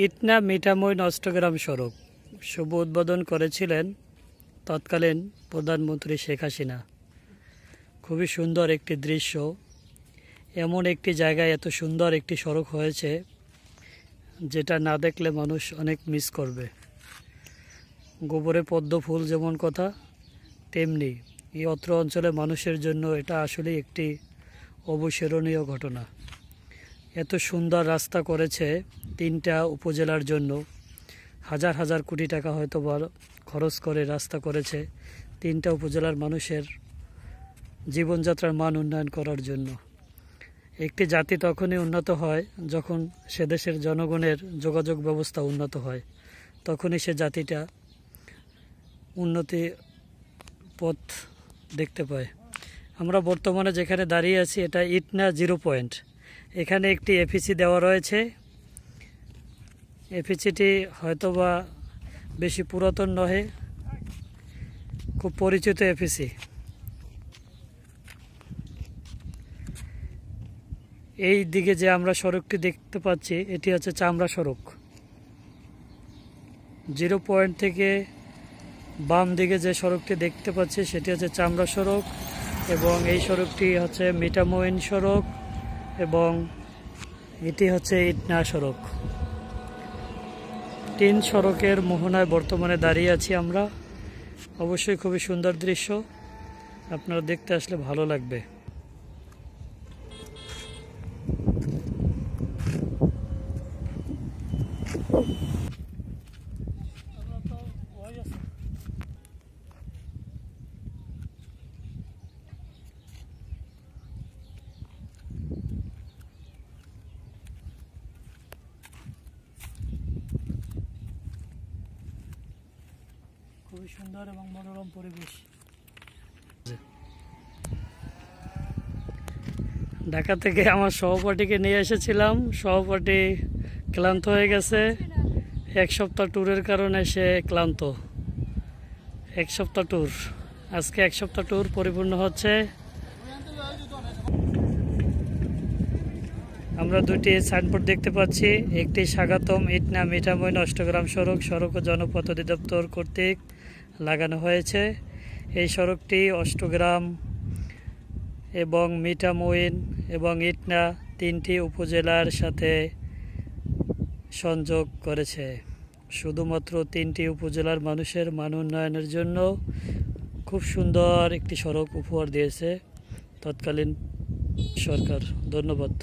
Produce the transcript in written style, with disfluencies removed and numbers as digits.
ইটনা মিঠামইন অষ্টগ্রাম সড়ক শুভ উদ্বোধন করেছিলেন তৎকালীন প্রধানমন্ত্রী শেখ হাসিনা। খুবই সুন্দর একটি দৃশ্য। এমন একটি জায়গায় এত সুন্দর একটি সড়ক হয়েছে যেটা না দেখলে মানুষ অনেক মিস করবে। গোবরে পদ্ম ফুল যেমন কথা, তেমনি এই অত্র অঞ্চলে মানুষের জন্য এটা আসলে একটি অবিস্মরণীয় ঘটনা। এত সুন্দর রাস্তা করেছে তিনটা উপজেলার জন্য। হাজার হাজার কোটি টাকা হয়তো খরচ করে রাস্তা করেছে তিনটা উপজেলার মানুষের জীবনযাত্রার মান উন্নয়ন করার জন্য। একটি জাতি তখনই উন্নত হয় যখন সে দেশের জনগণের যোগাযোগ ব্যবস্থা উন্নত হয়, তখনই সে জাতিটা উন্নতি পথ দেখতে পায়। আমরা বর্তমানে যেখানে দাঁড়িয়ে আছি এটা ইটনা 0 পয়েন্ট। এখানে একটি এফিসি দেওয়া রয়েছে। এফিসিটি হয়তোবা বেশি পুরাতন নহে, খুব পরিচিত এফিসি। এই দিকে যে আমরা সড়কটি দেখতে পাচ্ছি এটি হচ্ছে চামড়া সড়ক। 0 পয়েন্ট থেকে বাম দিকে যে সড়কটি দেখতে পাচ্ছি সেটি হচ্ছে চামড়া সড়ক, এবং এই সড়কটি হচ্ছে মিঠামইন সড়ক, এবং এটি হচ্ছে ইটনা সড়ক। 3 সড়কের মোহনায় বর্তমানে দাঁড়িয়ে আছি আমরা। অবশ্যই খুবই সুন্দর দৃশ্য, আপনারা দেখতে আসলে ভালো লাগবে। খুবই সুন্দর এবং মনোরম পরিবেশ। ঢাকা থেকে আমার সহপাঠীকে নিয়ে এসেছিলাম। সহপাঠী ক্লান্ত হয়ে গেছে, 1 সপ্তাহ ট্যুরের কারণে সে ক্লান্ত। 1 সপ্তাহ ট্যুর, আজকে 1 সপ্তাহ ট্যুর পরিপূর্ণ হচ্ছে। আমরা 2টি সাইনবোর্ড দেখতে পাচ্ছি। একটি স্বাগতম ইটনা মিঠামইন অষ্টগ্রাম সড়ক, সড়ক ও জনপথ অধিদপ্তর কর্তৃক লাগানো হয়েছে। এই সড়কটি অষ্টগ্রাম এবং মিঠামইন এবং ইটনা 3টি উপজেলার সাথে সংযোগ করেছে। শুধুমাত্র 3টি উপজেলার মানুষের মান উন্নয়নের জন্য খুব সুন্দর একটি সড়ক উপহার দিয়েছে তৎকালীন সরকার। ধন্যবাদ।